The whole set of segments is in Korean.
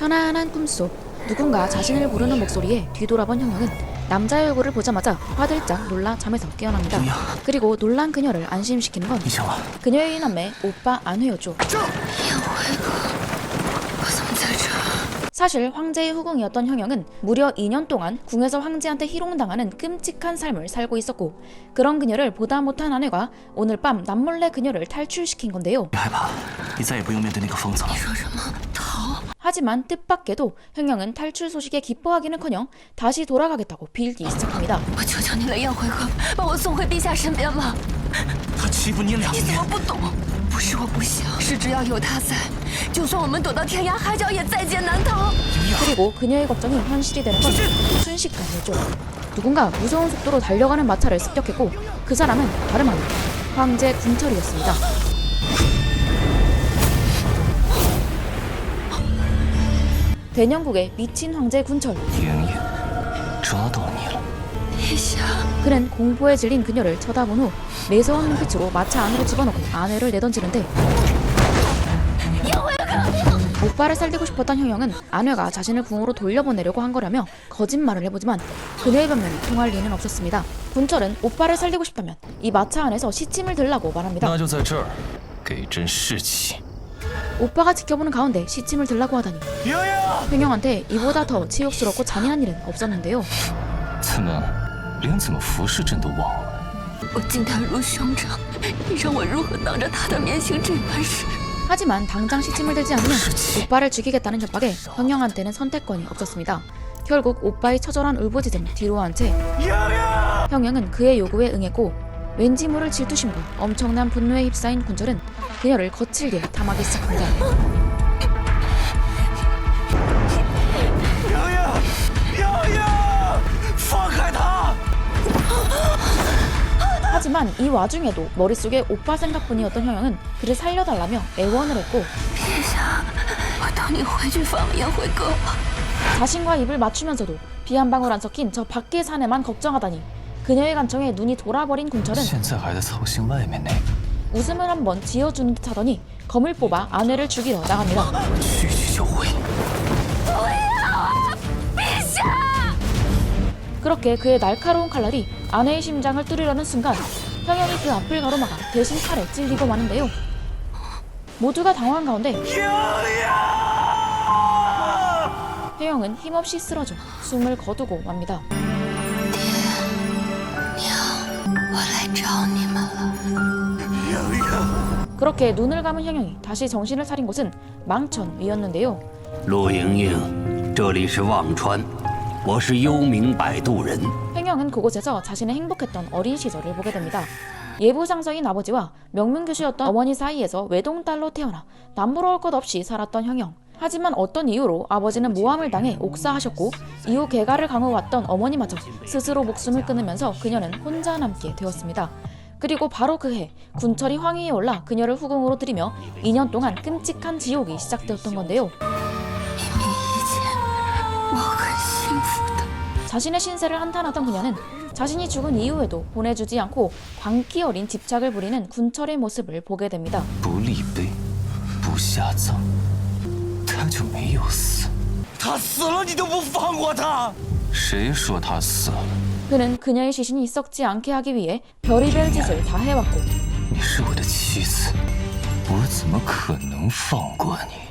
편안한 꿈속 누군가 자신을 부르는 목소리에 뒤돌아본 형형은 남자의 얼굴을 보자마자 화들짝 놀라 잠에서 깨어납니다. 그리고 놀란 그녀를 안심시키는 건 그녀의 남매 오빠 안회였죠. 사실 황제의 후궁이었던 형형은 무려 2년 동안 궁에서 황제한테 희롱당하는 끔찍한 삶을 살고 있었고, 그런 그녀를 보다 못한 아내가 오늘 밤 남몰래 그녀를 탈출시킨 건데요. 하지만 뜻밖에도 형형은 탈출 소식에 기뻐하기는커녕 다시 돌아가겠다고 빌기 시작합니다. 그리고 그녀의 걱정이 현실이 되는 건 순식간이었죠. 누군가 무서운 속도로 달려가는 마차를 습격했고, 그 사람은 다름 아닌 황제 군철이었습니다. 대년국의 미친 황제 군철. 그는 공포에 질린 그녀를 쳐다본 후 매서운 눈빛으로 마차 안으로 집어넣고 아내를 내던지는데, 오빠를 살리고 싶었던 형형은 아내가 자신을 궁으로 돌려보내려고 한 거라며 거짓말을 해보지만 그녀의 변명이 통할 리는 없었습니다. 군철은 오빠를 살리고 싶다면 이 마차 안에서 시침을 들라고 말합니다. 오빠가 지켜보는 가운데 시침을 들라고 하다니 형형한테 이보다 더 치욕스럽고 잔인한 일은 없었는데요. 하지만 당장 시침을 들지 않으면 오빠를 죽이겠다는 협박에 형형한테는 선택권이 없었습니다. 결국 오빠의 처절한 울부짖음 뒤로 한 채 형형은 그의 요구에 응했고, 왠지 모를 질투심과 엄청난 분노에 휩싸인 군철은 그녀를 거칠게 탐하기 시작합니다. 하지만 이 와중에도 머릿속에 오빠 생각뿐이었던 형형은 그를 살려달라며 애원을 했고, 자신과 입을 맞추면서도 비 한 방울 안 섞인 저 밖의 사내만 걱정하다니 그녀의 간청에 눈이 돌아버린 군철은 웃음을 한번 지어주는 듯 하더니 검을 뽑아 아내를 죽이러 나갑니다. 그렇게 그의 날카로운 칼날이 아내의 심장을 뚫으려는 순간 형형이 그 앞을 가로막아 대신 칼에 찔리고 마는데요. 모두가 당황한 가운데 형형은 힘없이 쓰러져 숨을 거두고 맙니다. 그렇게 눈을 감은 형형이 다시 정신을 차린 곳은 망천 위였는데요. 陆莹莹，这里是忘川，我是幽冥摆渡人。 형형은 그곳에서 자신의 행복했던 어린 시절을 보게 됩니다. 예부상서인 아버지와 명문교수였던 어머니 사이에서 외동딸로 태어나 남부러울 것 없이 살았던 형형. 하지만 어떤 이유로 아버지는 모함을 당해 옥사하셨고, 이후 개가를 강요해왔던 어머니마저 스스로 목숨을 끊으면서 그녀는 혼자 남게 되었습니다. 그리고 바로 그해 군철이 황위에 올라 그녀를 후궁으로 들이며 2년 동안 끔찍한 지옥이 시작되었던 건데요. 자신의 신세를 한탄하던 그녀는 자신이 죽은 이후에도 보내주지 않고 광기 어린 집착을 부리는 군철의 모습을 보게 됩니다. 그는 그녀의 시신이 썩지 않게 하기 위해 별의별 짓을 다 해왔고,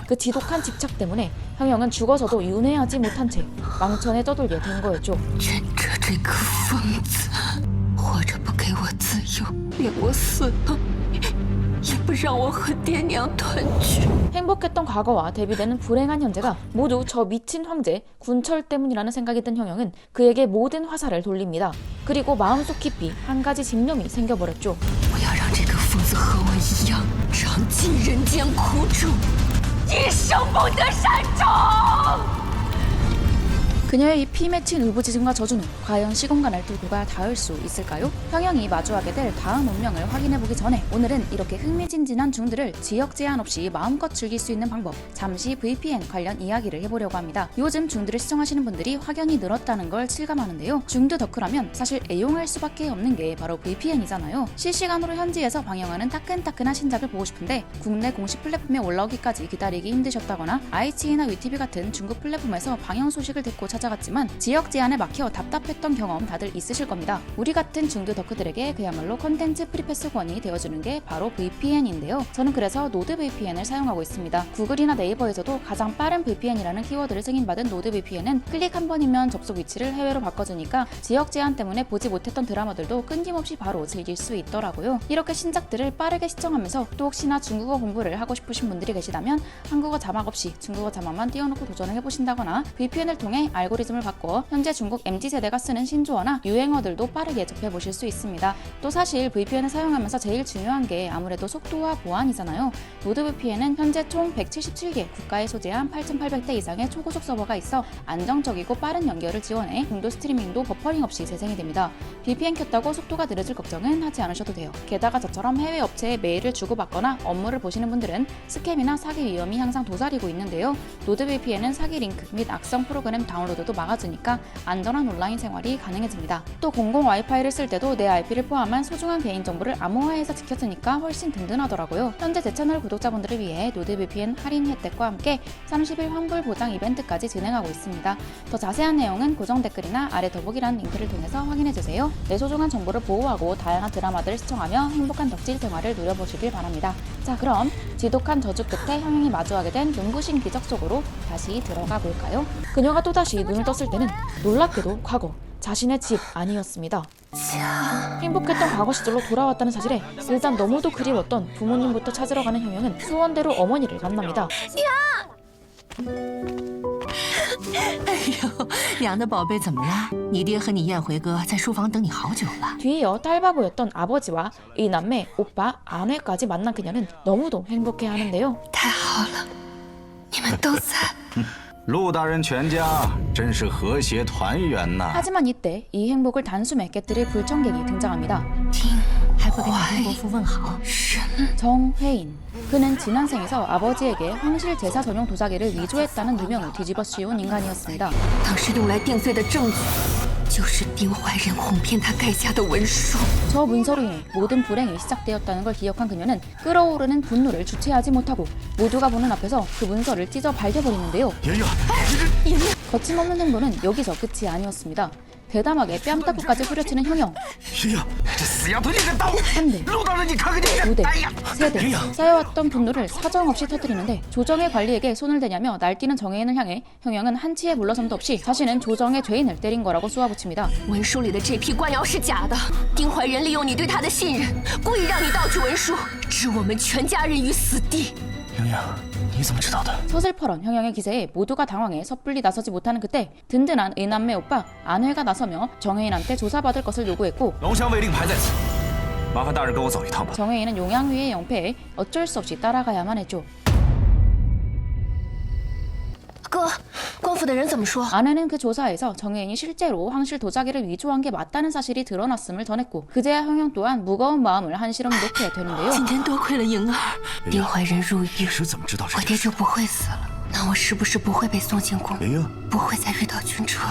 그 지독한 집착 때문에 형형은 죽어서도 윤회하지 못한 채 망천에 떠돌게 된 거였죠. 행복했던 과거와 대비되는 불행한 현재가 모두 저 미친 황제 군철 때문이라는 생각이 든 형형은 그에게 모든 화살을 돌립니다. 그리고 마음속 깊이 한 가지 집념이 생겨버렸죠. 그녀의 이 피 맺힌 울부짖음과 저주는 과연 시공간을 뚫고 닿을 수 있을까요? 형영이 마주하게 될 다음 운명을 확인해보기 전에 오늘은 이렇게 흥미진진한 중들을 지역 제한 없이 마음껏 즐길 수 있는 방법, 잠시 VPN 관련 이야기를 해보려고 합니다. 요즘 중드를 시청하시는 분들이 확연히 늘었다는 걸 실감하는데요. 중드 덕후라면 사실 애용할 수밖에 없는 게 바로 VPN이잖아요. 실시간으로 현지에서 방영하는 따끈따끈한 신작을 보고 싶은데 국내 공식 플랫폼에 올라오기까지 기다리기 힘드셨다거나 IGN이나 위티비 같은 중국 플랫폼에서 방영 소식을 듣고 찾아갔지만 지역 제한에 막혀 답답했던 경험 다들 있으실 겁니다. 우리 같은 중드 덕후들에게 그야말로 컨텐츠 프리패스권이 되어주는 게 바로 VPN인데요. 저는 그래서 노드 VPN을 사용하고 있습니다. 구글이나 네이버에서도 가장 빠른 VPN이라는 키워드를 승인받은 노드 VPN은 클릭 한 번이면 접속 위치를 해외로 바꿔주니까 지역 제한 때문에 보지 못했던 드라마들도 끊김없이 바로 즐길 수 있더라고요. 이렇게 신작들을 빠르게 시청하면서 또 혹시나 중국어 공부를 하고 싶으신 분들이 계시다면 한국어 자막 없이 중국어 자막만 띄워놓고 도전을 해보신다거나 VPN을 통해 알고리즘을 바꿔 현재 중국 MZ세대가 쓰는 신조어나 유행어들도 빠르게 접해보실 수 있습니다. 또 사실 VPN을 사용하면서 제일 중요한 게 아무래도 속도와 보안이잖아요. 노드 VPN은 현재 총 177개 국가에 소재한 8,800대 이상의 초고속 서버가 있어 안정적이고 빠른 연결을 지원해 중도 스트리밍도 버퍼링 없이 재생이 됩니다. VPN 켰다고 속도가 느려질 걱정은 하지 않으셔도 돼요. 게다가 저처럼 해외 업체에 메일을 주고받거나 업무를 보시는 분들은 스캠이나 사기 위험이 항상 도사리고 있는데요. 노드 VPN은 사기 링크 및 악성 프로그램 다운로드도 막아주니까 안전한 온라인 생활이 가능해집니다. 또 공공 와이파이를 쓸 때도 내 IP를 포함한 소중한 개인정보를 암호화해서 지켜주니까 훨씬 든든하더라고요. 현재 제 채널 구독자분들을 위해 노드 VPN 할인 혜택과 함께 30일 환불 보장 이벤트까지 진행하고 있습니다. 더 자세한 내용은 고정 댓글이나 아래 더보기란 링크를 통해서 확인해주세요. 내 소중한 정보를 보호하고 다양한 드라마들을 시청하며 행복한 덕질 생활을 누려보시길 바랍니다. 자, 그럼 지독한 저주 끝에 형영이 마주하게 된 눈부신 기적 속으로 다시 들어가 볼까요? 그녀가 또다시 눈을 떴을 때는 놀랍게도 과거 자신의 집 아니었습니다. 행복했던 과거 시절로 돌아왔다는 사실에 일단 너무도 그리웠던 부모님부터 찾으러 가는 형영은 소원대로 어머니를 만납니다. 哎呦，娘的宝贝怎么了？你爹和你燕回哥在书房等你好久了。 뒤이어 딸바 보였던 아버지와 이 남매, 오빠, 아내까지 만난 그녀는 너무도 행복해하는데요. 太好了，你们都在。陆大人全家真是和谐团圆呐！ 하지만 이때 이 행복을 단숨에 깨뜨릴 불청객이 등장합니다. 听，还会跟你中国父问好。神， 정회인. 그는 지난 생에서 아버지에게 황실 제사 전용 도자기를 위조했다는 누명을 뒤집어 씌운 인간이었습니다. 当时用来定罪的证据，就是丁怀仁哄骗他盖下的文书。 저 문서로 인해 모든 불행이 시작되었다는 걸 기억한 그녀는 끓어오르는 분노를 주체하지 못하고 모두가 보는 앞에서 그 문서를 찢어 발겨버리는데요. 거침없는 행보는 여기서 끝이 아니었습니다. 대담하게 뺨따구까지 후려치는 형영. 爷爷，这死丫头，你个刀！ 한 대, 陆大人，你看看你！ 두 대, 哎呀， 세 대, 쌓여왔던 분노를 사정없이 터뜨리는데 조정의 관리에게 손을 대냐며 날뛰는 정혜인을 향해 형영은 한치의 물러섬도 없이 자신은 조정의 죄인을 때린 거라고 쏘아붙입니다. 文书里的这批官僚是假的，丁怀仁利用你对他的信任，故意让你盗取文书，置我们全家人于死地。 莹莹，你怎么知道的？ 서슬퍼런 형영의 기세에 모두가 당황해 섣불리 나서지 못하는 그때 든든한 의남매 오빠 안회가 나서며 정혜인한테 조사받을 것을 요구했고 龙香卫令牌在此，麻烦大人跟我走一趟吧。 정혜인은 용양위의 영패에 어쩔 수 없이 따라가야만 했죠. 哥，官府的人怎么说？ 아내는 그 조사에서 정혜인이 실제로 황실 도자기를 위조한 게 맞다는 사실이 드러났음을 전했고 그제야 형영 또한 무거운 마음을 한시름 놓게 되는데요. 今天多亏了莹儿，丁怀仁入狱，是怎么知道这我爹就不会死了。那我是不是不会被送进宫？莹莹，不会再遇到军车？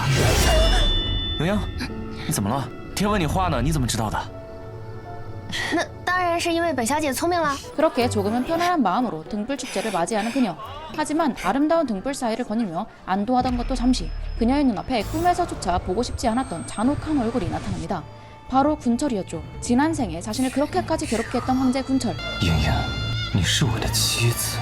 莹莹，你怎么了？爹问你话呢，你怎么知道的？ 那当然是因为本小姐聪明了。 그렇게 조금은 편안한 마음으로 등불 축제를 맞이하는 그녀. 하지만 아름다운 등불 사이를 거닐며 안도하던 것도 잠시 그녀의 눈앞에 꿈에서조차 보고 싶지 않았던 잔혹한 얼굴이 나타납니다. 바로 군철이었죠. 지난 생에 자신을 그렇게까지 괴롭게 했던 황제 군철. 莹莹，你是我的妻子，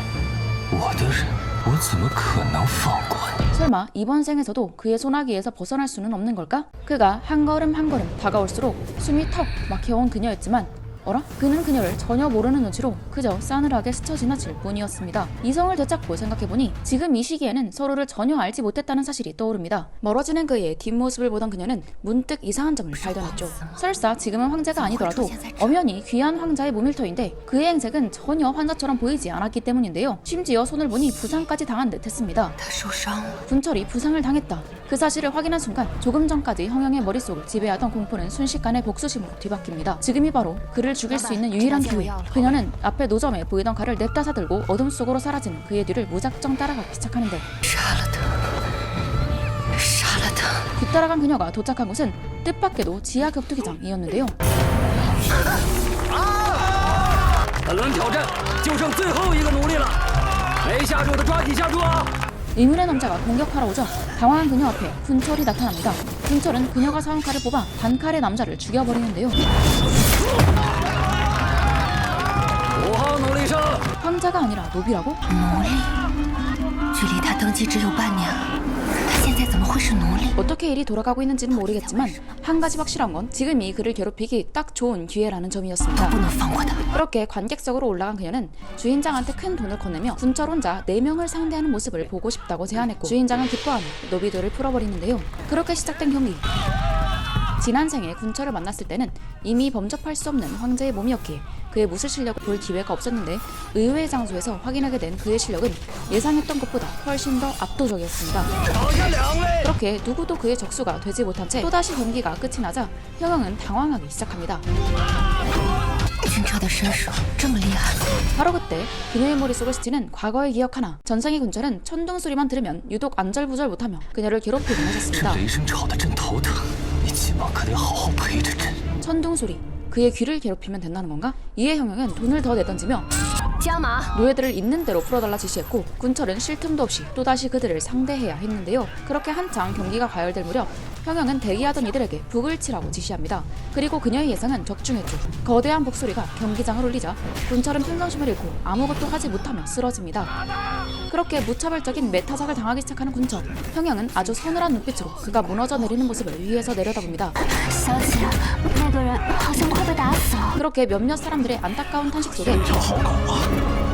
我的人，我怎么可能放过你？ 설마 이번 생에서도 그의 소나기에서 벗어날 수는 없는 걸까? 그가 한 걸음 한 걸음 다가올수록 숨이 턱 막혀온 그녀였지만 어라? 그는 그녀를 전혀 모르는 눈치로 그저 싸늘하게 스쳐 지나칠 뿐이었습니다. 이성을 되찾고 생각해보니 지금 이 시기에는 서로를 전혀 알지 못했다는 사실이 떠오릅니다. 멀어지는 그의 뒷모습을 보던 그녀는 문득 이상한 점을 발견했죠. 설사 지금은 황제가 아니더라도 엄연히 귀한 황자의 모밀터인데 그의 행색은 전혀 환자처럼 보이지 않았기 때문인데요. 심지어 손을 보니 부상까지 당한 듯 했습니다. 他受伤了。 군철이 부상을 당했다. 그 사실을 확인한 순간 조금 전까지 형영의 머릿속을 지배하던 공포는 순식간에 복수심으로 뒤바뀝니다. 지금이 바로 그를 죽일 수 있는 유일한 기회. 그녀는 앞에 노점에 보이던 칼을 냅다 사들고 어둠 속으로 사라지는 그의 뒤를 무작정 따라가기 시작하는데 杀了他，杀了他！ 뒤따라간 그녀가 도착한 곳은 뜻밖에도 지하 격투기장이었는데요. 本轮挑战就剩最后一个奴隶了，没下注的抓紧下注啊！ 의문의 남자가 공격하러 오자 당황한 그녀 앞에 군철이 나타납니다. 군철은 그녀가 사온 칼을 뽑아 단칼에 남자를 죽여버리는데요. 5号奴隶生， 황자가 아니라 노비라고? 奴隶，距离他登基只有半年，他现在怎么会是奴隶？ 어떻게 일이 돌아가고 있는지는 모르겠지만 한 가지 확실한 건 지금이 그를 괴롭히기 딱 좋은 기회라는 점이었습니다. 不能放过他！ 그렇게 관객석으로 올라간 그녀는 주인장한테 큰 돈을 건네며 군철 혼자 4명을 상대하는 모습을 보고 싶다고 제안했고 주인장은 기뻐하며 노비들을 풀어버리는데요. 그렇게 시작된 경기. 지난 생에 군철을 만났을 때는 이미 범접할 수 없는 황제의 몸이었기에 그의 무술 실력을 볼 기회가 없었는데 의외의 장소에서 확인하게 된 그의 실력은 예상했던 것보다 훨씬 더 압도적이었습니다. 그렇게 누구도 그의 적수가 되지 못한 채 또다시 경기가 끝이 나자 형영은 당황하기 시작합니다. 军车的身手这么厉害， 바로 그때 그녀의 머릿속을 스치는 과거의 기억 하나. 전생의 군철은 천둥 소리만 들으면 유독 안절부절 못하며 그녀를 괴롭히곤 这 하셨습니다. 雷声吵得真头疼，你今晚可得好好陪着朕。 천둥 소리. 그의 귀를 괴롭히면 된다는 건가? 이에 형영은 돈을 더 내던지며 加码！ 노예들을 있는 대로 풀어달라 지시했고 군철은 쉴 틈도 없이 또다시 그들을 상대해야 했는데요. 그렇게 한창 경기가 과열될 무렵 형영은 대기하던 이들에게 북을 치라고 지시합니다. 그리고 그녀의 예상은 적중했죠. 거대한 북소리가 경기장을 울리자 군철은 평정심을 잃고 아무것도 하지 못하며 쓰러집니다. 그렇게 무차별적인 메타작을 당하기 시작하는 군철. 형영은 아주 서늘한 눈빛으로 그가 무너져 내리는 모습을 위에서 내려다봅니다. 小姐，那个人好像快被打死了。 그렇게 몇몇 사람들의 안타까운 탄식 속에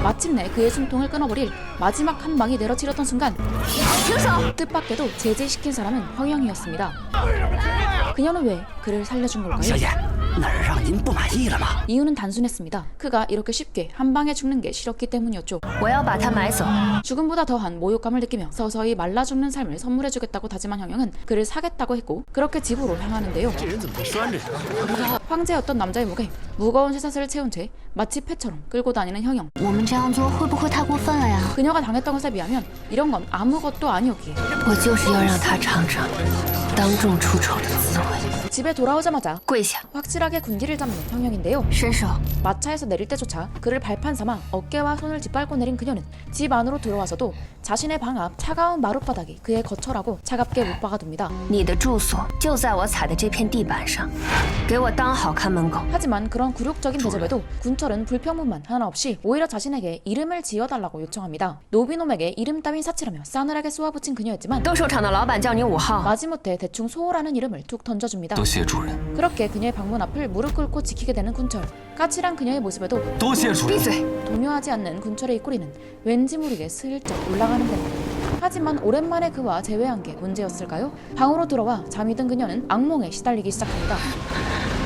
마침내 그의 숨통을 끊어버릴 마지막 한 방이 내려치렸던 순간 뜻밖에도 제재시킨 사람은 황영이었습니다. 그녀는 왜 그를 살려준 걸까요? 小姐，哪儿让您不满意了吗？ 이유는 단순했습니다. 그가 이렇게 쉽게 한 방에 죽는 게 싫었기 때문이었죠. 我要把他买走。 죽음보다 더한 모욕감을 느끼며 서서히 말라 죽는 삶을 선물해주겠다고 다짐한 형영은 그를 사겠다고 했고 그렇게 집으로 향하는데요. 황제였던 남자의 목에 무거운 쇠사슬을 채운 채 마치 패처럼 끌고 다니는 형영. 我们这样做会不会太过分了呀？ 그녀가 당했던 것에 비하면 이런 건 아무것도 아니었기에 我就是要让他尝尝当众出丑的滋味。 집에 돌아오자마자 跪下， 확실하게 군기를 잡는 형영인데요. 伸手！ 마차에서 내릴 때조차 그를 발판 삼아 어깨와 손을 짓밟고 내린 그녀는 집 안으로 들어와서도 자신의 방 앞 차가운 마룻바닥이 그의 거처라고 차갑게 못 박아둡니다. 你的住所就在我踩的这片地板上，给我当好看门狗。 하지만 그런 굴욕적인 대접에도 군철은 불평문만 하나 없이 오히려 자신에게 이름을 지어달라고 요청합니다. 노비놈에게 이름 따윈 사치라며 싸늘하게 쏘아붙인 그녀였지만 斗兽场的老板叫你5号， 마지못해 대충 소호라는 이름을 툭 던져줍니다. 多谢主人， 그렇게 그녀의 방문 앞을 무릎 꿇고 지키게 되는 군철. 까칠한 그녀의 모습에도 多谢主人。 闭嘴！ 동요하지 않는 군철의 입꼬리는 왠지 모르게 슬쩍 올라가는 데 하지만 오랜만에 그와 재회한 게 문제였을까요? 방으로 들어와 잠이 든 그녀는 악몽에 시달리기 시작합니다.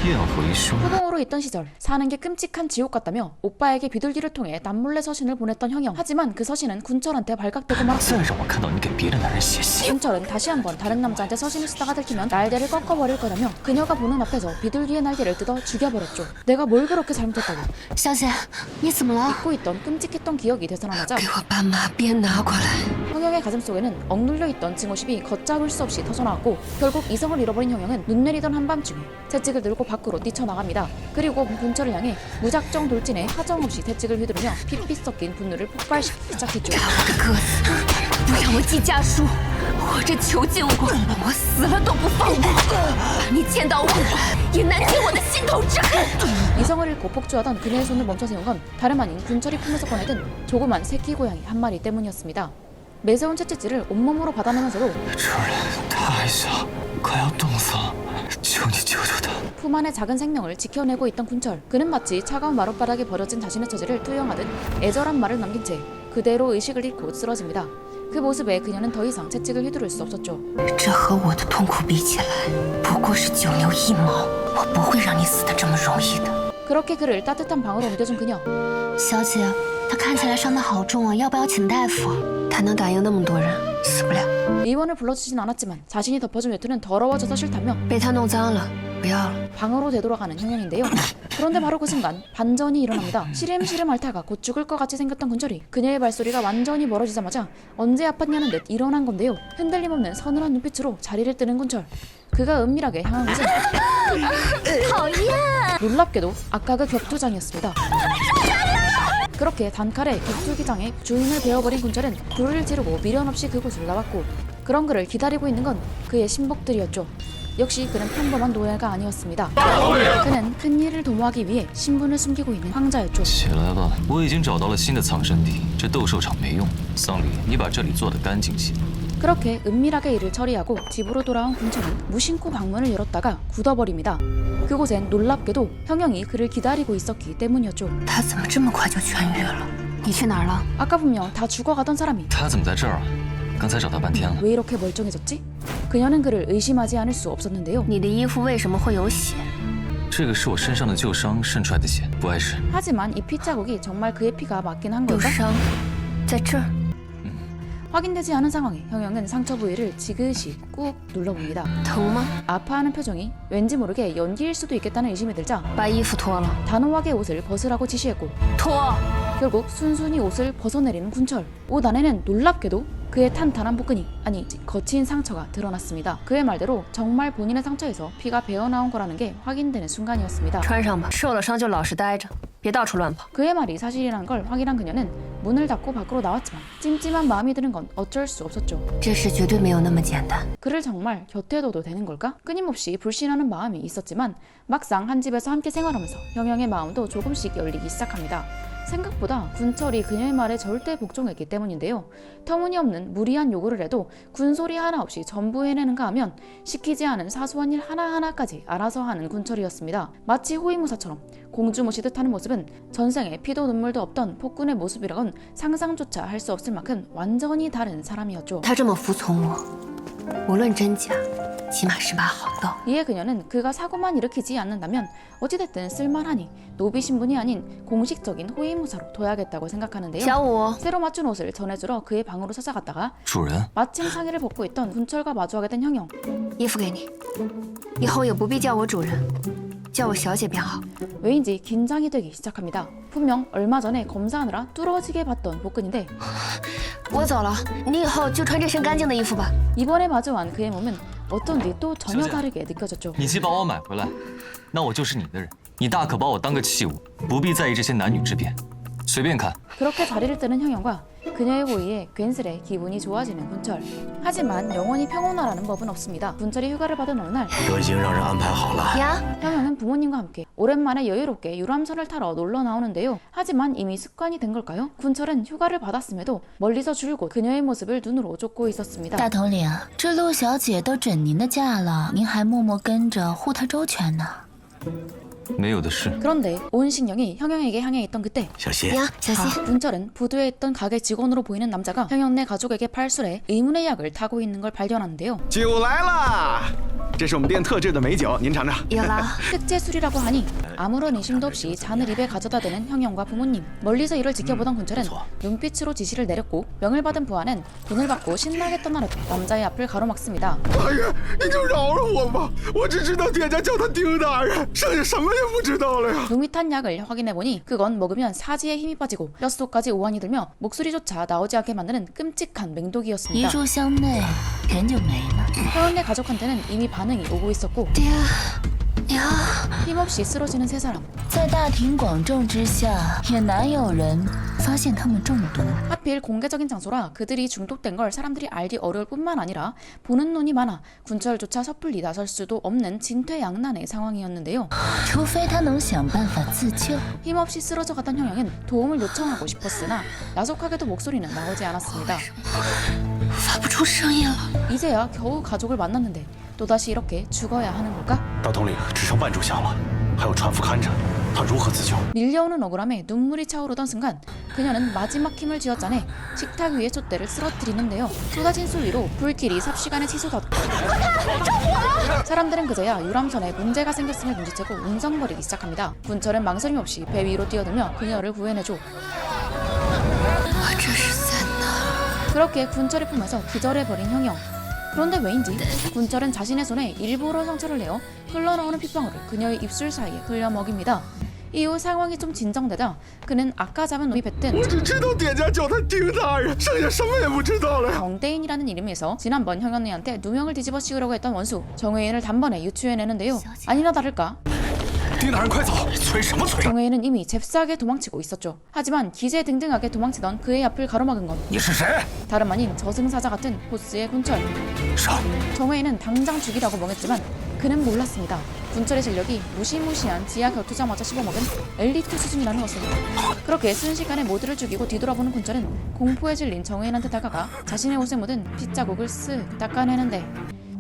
宴回兄， 후궁으로 있던 시절 사는 게 끔찍한 지옥 같다며 오빠에게 비둘기를 통해 남몰래 서신을 보냈던 형영. 하지만 그 서신은 군철한테 발각되고 말았고 再让我看到你给别的男人写信， 군철은 다시 한번 다른 남자한테 서신을 쓰다가 들키면 날개를 꺾어버릴 거라며 그녀가 보는 앞에서 비둘기의 날개를 뜯어 죽여버렸죠. 내가 뭘 그렇게 잘못했다고. 小姐，你怎么了？ 잊고 있던 끔찍했던 기억이 되살아나자 给我把马鞭拿过来！ 형영의 가슴 속에는 억눌려 있던 증오심이 걷잡을 수 없이 터져나왔고 결국 이성을 잃어버린 형영은 눈 내리던 한밤중에 채찍을 들고 밖으로 뛰쳐나갑니다. 그리고 군철을 향해 무작정 돌진해 하정없이 채찍을 휘두르며 핏빛 섞인 분노를 폭발시키기 시작했죠. 打我个鸽子！不让我记家书，活着囚禁我，我死了都不放过。把你见到我，也难解我的心头之恨。 이성을 잃고 폭주하던 그녀의 손을 멈춰 세운 건 다름 아닌 군철이 품에서 꺼내든 조그만 새끼 고양이 한 마리 때문이었습니다. 매서운 채찍질을 온몸으로 받아내면서도 主人太小，快要冻死了，求你救救他！ 품 안의 작은 생명을 지켜내고 있던 군철. 그는 마치 차가운 마룻바닥에 버려진 자신의 처지를 투영하듯 애절한 말을 남긴 채 그대로 의식을 잃고 쓰러집니다. 그 모습에 그녀는 더 이상 채찍을 휘두를 수 없었죠. 这和我的痛苦比起来，不过是九牛一毛。我不会让你死得这么容易的。 그렇게 그를 따뜻한 방으로 옮겨준 그녀. 小姐，他看起来伤得好重啊，要不要请大夫？他能打赢那么多人，死不了。 의원을 불러주진 않았지만 자신이 덮어준 외투는 더러워져서 싫다며 被他弄脏了，不要了。 방으로 되돌아가는 형영인데요. 그런데 바로 그 순간 반전이 일어납니다. 시름시름 앓다가 곧 죽을 것 같이 생겼던 군철이 그녀의 발소리가 완전히 멀어지자마자 언제 아팠냐는 듯 일어난 건데요. 흔들림 없는 서늘한 눈빛으로 자리를 뜨는 군철. 그가 은밀하게 향한 곳은 놀랍게도 아까 그 격투장이었습니다. 그렇게 단칼에 격투기장의 주인을 베어버린 군철은 불을 지르고 미련 없이 그곳을 나왔고 그런 그를 기다리고 있는 건 그의 신복들이었죠. 역시 그는 평범한 노예가 아니었습니다. 그는 큰 일을 도모하기 위해 신분을 숨기고 있는 황자였죠. 起来吧，我已经找到了新的藏身地。这斗兽场没用，桑里，你把这里做得干净些。 그렇게 은밀하게 일을 처리하고 집으로 돌아온 군철은 무심코 방문을 열었다가 굳어버립니다. 그곳엔 놀랍게도 형영이 그를 기다리고 있었기 때문이었죠. 他怎么这么快就痊愈了？你去哪儿了？ 아까 분명 다 죽어가던 사람이 他怎么在这儿啊？刚才找他半天了。 왜 이렇게 멀쩡해졌지? 그녀는 그를 의심하지 않을 수 없었는데요. 你的衣服为什么会有血？这个是我身上的旧伤渗出来的血，不碍事。 하지만 이 피자국이 정말 그의 피가 맞긴 한 有 걸까? 伤，在这儿。 확인되지 않은 상황에 형영은 상처 부위를 지그시 꾹 눌러봅니다. 疼吗？ 아파하는 표정이 왠지 모르게 연기일 수도 있겠다는 의심이 들자 把衣服脱了。 단호하게 옷을 벗으라고 지시했고 脱。 결국 순순히 옷을 벗어내리는 군철. 옷 안에는 놀랍게도 그의 탄탄한 복근이 아니 거친 상처가 드러났습니다. 그의 말대로 정말 본인의 상처에서 피가 배어나온 거라는 게 확인되는 순간이었습니다. 穿上吧，受了伤就老实待着，别到处乱跑。 그의 말이 사실이라는 걸 확인한 그녀는 문을 닫고 밖으로 나왔지만 찜찜한 마음이 드는 건 어쩔 수 없었죠. 这事绝对没有那么简单。 그를 정말 곁에 둬도 되는 걸까? 끊임없이 불신하는 마음이 있었지만 막상 한 집에서 함께 생활하면서 형영의 마음도 조금씩 열리기 시작합니다. 생각보다 군철이 그녀의 말에 절대 복종했기 때문인데요. 터무니없는 무리한 요구를 해도 군소리 하나 없이 전부 해내는가 하면 시키지 않은 사소한 일 하나하나까지 알아서 하는 군철이었습니다. 마치 호위무사처럼 공주 모시듯 하는 모습은 전생에 피도 눈물도 없던 폭군의 모습이라곤 상상조차 할 수 없을 만큼 완전히 다른 사람이었죠. 他这么服从我，无论真假，起码是把好道。 이에 그녀는 그가 사고만 일으키지 않는다면 어찌됐든 쓸만하니 노비 신분이 아닌 공식적인 호위무사로 둬야겠다고 생각하는데요. 小五， 새로 맞춘 옷을 전해주러 그의 방으로 찾아갔다가 主人， 마침 상의를 벗고 있던 군철과 마주하게 된 형영. 衣服给你，以后也不必叫我主人，叫我小姐便好。 왜인지 긴장이 되기 시작합니다. 분명 얼마 전에 검사하느라 뚫어지게 봤던 복근인데 我走了，你以后就穿这身干净的衣服吧。 이번에 마주한 그의 몸은 어쩐지 또 전혀 다르게 느껴졌죠. 你既把我买回来，那我就是你的人。你大可把我当个器物，不必在意这些男女之别，随便看。 그렇게 자리를 뜨는 형영과 그녀의 호의에 괜스레 기분이 좋아지는 군철. 하지만 영원히 평온하라는 법은 없습니다. 군철이 휴가를 받은 어느 날 都已经让人安排好了。呀， 형영은 부모님과 함께 오랜만에 여유롭게 유람선을 타러 놀러 나오는데요. 하지만 이미 습관이 된 걸까요? 군철은 휴가를 받았음에도 멀리서 줄곧 그녀의 모습을 눈으로 쫓고 있었습니다. 大头领，这陆小姐都准您的假了，您还默默跟着护她周全呢。没有的事。 그런데 온 신경이 형영에게 향해 있던 그때 小心，呀，小心。 군철은 부두에 있던 가게 직원으로 보이는 남자가 형영네 가족에게 팔술에 의문의 약을 타고 있는 걸 발견하는데요. 酒来啦！这是我们店特制的美酒，您尝尝。有了， 특제술이라고 하니 아무런 의심도 없이 잔을 입에 가져다 대는 형영과 부모님. 멀리서 이를 지켜보던 군철은 눈빛으로 지시를 내렸고 명을 받은 부하는 돈을 받고 신나게 떠나려고 남자의 앞을 가로막습니다. 大人，你就饶了我吧！我只知道店家叫他丁大人，剩下什么也不知道了呀。 묘mit한 약을 확인해보니 그건 먹으면 사지에 힘이 빠지고 뼛속까지 오한이 들며 목소리조차 나오지 않게 만드는 끔찍한 一 맹독이었습니다. 炷香内人就没了。 형영네 가족한테는 이미 반응이 오고 있었고 爹，娘， 힘없이 쓰러지는 세 사람. 在大庭广众之下，也难有人发现他们中毒。 하필 공개적인 장소라 그들이 중독된 걸 사람들이 알기 어려울 뿐만 아니라 보는 눈이 많아 군철조차 섣불리 나설 수도 없는 진퇴양난의 상황이었는데요. 除非他能想办法自救。 힘없이 쓰러져 가던 형영은 도움을 요청하고 싶었으나 야속하게도 목소리는 나오지 않았습니다. 发不出声音了。 이제야 겨우 가족을 만났는데 또다시 이렇게 죽어야 하는 걸까? 大统领只剩半炷香了，还有船夫看着，他如何自救？ 밀려오는 억울함에 눈물이 차오르던 순간 그녀는 마지막 힘을 쥐어짜내 식탁 위에 촛대를 쓰러뜨리는데요. 쏟아진 술 위로 불길이 삽시간에 치솟았고 사람들은 그제야 유람선에 문제가 생겼음을 눈치채고 웅성거리기 시작합니다. 군철은 망설임 없이 배 위로 뛰어들며 그녀를 구해내죠. 그렇게 군철의 품에서 기절해버린 형영. 그런데 왜인지 군철은 자신의 손에 일부러 상처를 내어 흘러나오는 핏방울을 그녀의 입술 사이에 흘려 먹입니다. 이후 상황이 좀 진정되자 그는 아까 잡은 놈이 뱉은 我只知道店家叫他丁大人，剩下什么也不知道了。 정대인이라는 이름에서 지난번 형언니한테 누명을 뒤집어 씌우려고 했던 원수 정혜인을 단번에 유추해내는데요. 아니나 다를까 丁大人快走！催什么催？ 정혜인은 이미 잽싸게 도망치고 있었죠. 하지만 기세등등하게 도망치던 그의 앞을 가로막은 건 你是谁？ 다름 아닌 저승사자 같은 보스의 군철. 上！ 정혜인은 당장 죽이라고 멍했지만 그는 몰랐습니다. 군철의 실력이 무시무시한 지하 결투자마저 씹어먹은 엘리트 수준이라는 것을. 그렇게 순식간에 모두를 죽이고 뒤돌아보는 군철은 공포에 질린 정혜인한테 다가가 자신의 옷에 묻은 핏자국을 쓱 닦아내는데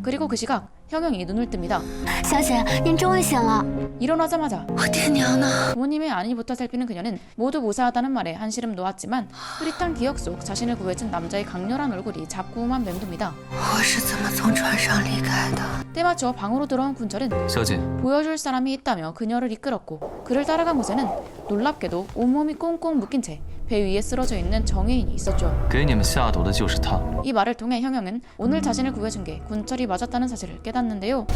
그리고 그 시각 형영이 눈을 뜹니다. 小姐，您终于醒了。 일어나자마자 我爹娘呢？ 부모님의 안위부터 살피는 그녀는 모두 무사하다는 말에 한시름 놓았지만 흐릿한 기억 속 자신을 구해준 남자의 강렬한 얼굴이 자꾸만 맴돕니다. 我是怎么从船上离开的？ 때마쳐 방으로 들어온 군철은 小姐， 보여줄 사람이 있다며 그녀를 이끌었고 그를 따라간 곳에는 놀랍게도 온몸이 꽁꽁 묶인 채 배 위에 쓰러져 있는 정혜인이 있었죠. 给你们下毒的就是他。 이 말을 통해 형영은 오늘 자신을 구해준 게 군철이 맞았다는 사실을 깨닫는데요.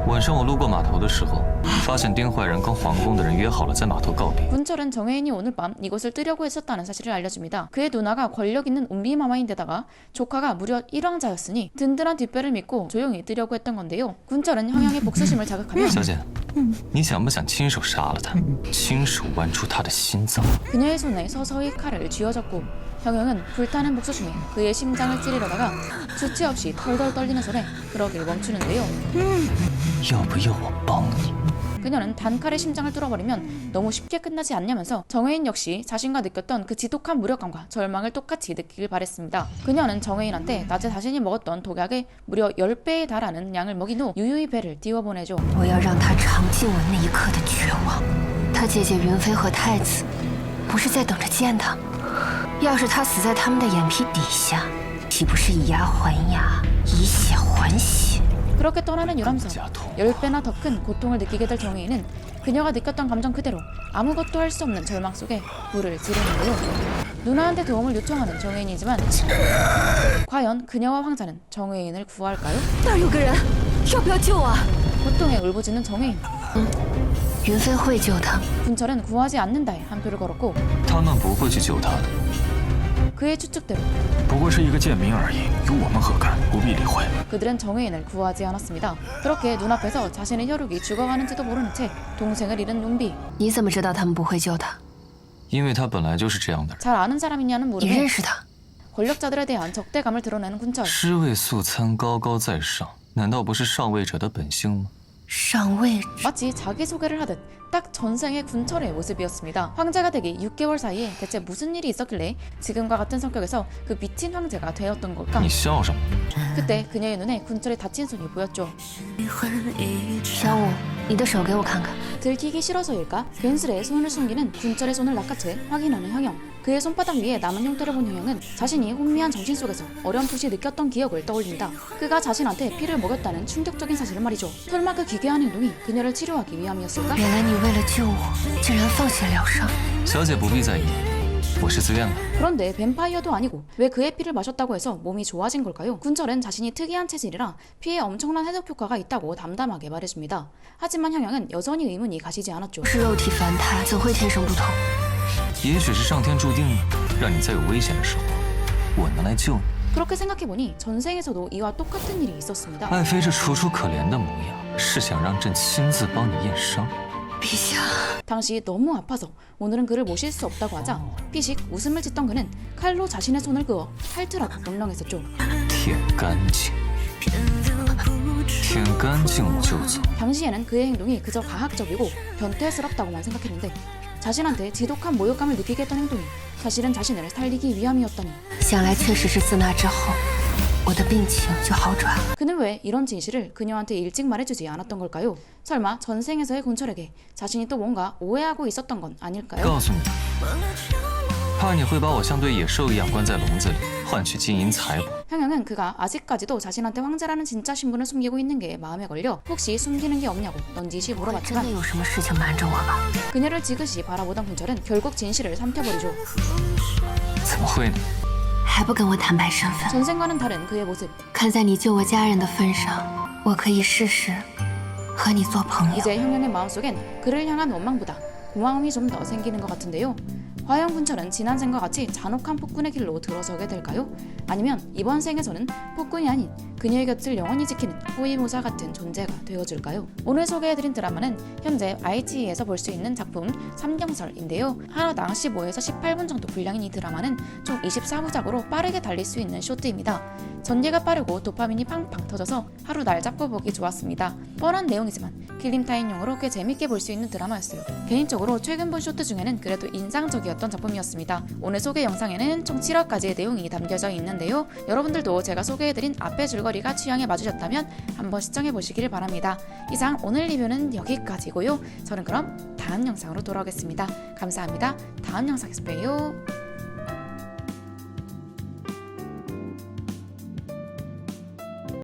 晚上我路过码头的时候，发现丁坏人跟皇宫的人约好了在码头告别。 군철은 정혜인이 오늘 밤 이곳을 뜨려고 했었다는 사실을 알려줍니다. 그의 누나가 권력 있는 운비마마인데다가 조카가 무려 1왕자였으니 든든한 뒷배를 믿고 조용히 뜨려고 했던 건데요. 군철은 형영의 복수심을 자극하며 小姐，你想不想亲手杀了他，亲手剜出他的心脏？ 그녀의 손에 서서히 칼을 쥐어줬고 형영은 불타는 복수심에 그의 심장을 찌르려다가 주체 없이 털덜 떨리는 손에 그러길 멈추는데요. 要不要我帮你？ 그녀는 단칼에 심장을 뚫어버리면 너무 쉽게 끝나지 않냐면서 정혜인 역시 자신과 느꼈던 그 지독한 무력감과 절망을 똑같이 느끼길 바랬습니다. 그녀는 정혜인한테 낮에 자신이 먹었던 독약의 무려 10배에 달하는 양을 먹인 후 유유히 배를 띄워보내죠. 我要让他尝尽我那一刻的绝望。他姐姐云妃和太子，不是在等着见他？要是他死在他们的眼皮底下，岂不是以牙还牙，以血还血？ 그렇게 떠나는 유람선 10배나 더 큰 고통을 느끼게 될 정혜인은 그녀가 느꼈던 감정 그대로 아무것도 할 수 없는 절망 속에 불을 지르는데요. 누나한테 도움을 요청하는 정혜인이지만 과연 그녀와 황자는 정혜인을 구할까요? 那儿有个人，要不要救啊？ 고통에 울부짖는 정혜인. 云妃会救他。 군철은 구하지 않는다에 한 표를 걸었고 他们不会去救他的。 그의 추측대로 不过是一个贱民而已，与我们何干？不必理会。 그들은 정혜인을 구하지 않았습니다. 그렇게 눈앞에서 자신의 혈육이 죽어가는지도 모르는 채 동생을 잃은 눈비. 你怎么知道他们不会救他？因为他本来就是这样的人。 잘 아는 사람이냐는 你 물음에 认识他？ 권력자들에 대한 적대감을 드러내는 군철. 尸位素餐，高高在上，难道不是上位者的本性吗？上位者。 마치 자기소개를 하듯 딱 전생의 군철의 모습이었습니다. 황제가 되기 6개월 사이에 대체 무슨 일이 있었길래 지금과 같은 성격에서 그 미친 황제가 되었던 걸까? 你笑什么？ 그때 그녀의 눈에 군철의 다친 손이 보였죠. 小五，你的手给我看看。 들키기 싫어서일까? 괜스레 손을 숨기는 군철의 손을 낚아채 확인하는 형영. 그의 손바닥 위에 남은 흉터를 본 형영은 자신이 혼미한 정신 속에서 어렴풋이 느꼈던 기억을 떠올립니다. 그가 자신한테 피를 먹였다는 충격적인 사실을 말이죠. 설마 그 기괴한 행동이 그녀를 치료하기 위함이었을까? 原来你为了救我，竟然放血疗伤。小姐不必在意，我是自愿的。 그런데 뱀파이어도 아니고 왜 그의 피를 마셨다고 해서 몸이 좋아진 걸까요? 군철은 자신이 특이한 체질이라 피에 엄청난 해독 효과가 있다고 담담하게 말해줍니다. 하지만 형영은 여전히 의문이 가시지 않았죠. 是肉体凡胎，怎会天生不同？也许是上天注定了，让你在有危险的时候，我能来救你。 그렇게 생각해보니 전생에서도 이와 똑같은 일이 있었습니다. 爱妃这楚楚可怜的模样，是想让朕亲自帮你验伤？ 陛下， 당시 너무 아파서 오늘은 그를 모실 수 없다고 하자 피식 웃음을 짓던 그는 칼로 자신의 손을 그어 탈퇴라고 명령했었죠. 舔干净，舔干净我就走。 당시에는 그의 행동이 그저 가학적이고 변태스럽다고만 생각했는데 자신한테 지독한 모욕감을 느끼게 했던 행동이 사실은 자신을 살리기 위함이었다니. 想来确实是自那之后，我的病情就好转了。 그는 왜 이런 진실을 그녀한테 일찍 말해주지 않았던 걸까요? 설마 전생에서의 군철에게 자신이 또 뭔가 오해하고 있었던 건 아닐까요? 告诉你，怕你会把我像对野兽一样关在笼子里，换取金银财宝。 형영은 그가 아직까지도 자신한테 황제라는 진짜 신분을 숨기고 있는 게 마음에 걸려 혹시 숨기는 게 없냐고 넌지시 真的 물어봤지만 有什么事情瞒着我吧？ 그녀를 지그시 바라보던 군철은 결국 진실을 삼켜버리죠. 怎么会呢？ 还不跟我坦白身份？ 전생과는 다른 그의 모습. 看在你救我家人的份上，我可以试试和你做朋友。 이제 형영의 마음속엔 그를 향한 원망보다 고마움이 좀 더 생기는 것 같은데요. 과연 군철은 지난 생과 같이 잔혹한 폭군의 길로 들어서게 될까요? 아니면 이번 생에서는 폭군이 아닌 그녀의 곁을 영원히 지키는 호위무사 같은 존재가 되어줄까요? 오늘 소개해드린 드라마는 현재 ITV에서 볼 수 있는 작품 삼경설인데요. 하나당 15에서 18분 정도 분량인 이 드라마는 총 24부작으로 빠르게 달릴 수 있는 쇼트입니다. 전개가 빠르고 도파민이 팡팡 터져서 하루 날 잡고 보기 좋았습니다. 뻔한 내용이지만 킬링타임용으로 꽤 재밌게 볼 수 있는 드라마였어요. 개인적으로 최근 본 쇼트 중에는 그래도 인상적이었던 작품이었습니다. 오늘 소개 영상에는 총 7화까지의 내용이 담겨져 있는데요. 여러분들도 제가 소개해드린 앞의 줄거리가 취향에 맞으셨다면 한번 시청해보시길 바랍니다. 이상 오늘 리뷰는 여기까지고요. 저는 그럼 다음 영상으로 돌아오겠습니다. 감사합니다. 다음 영상에서 봬요.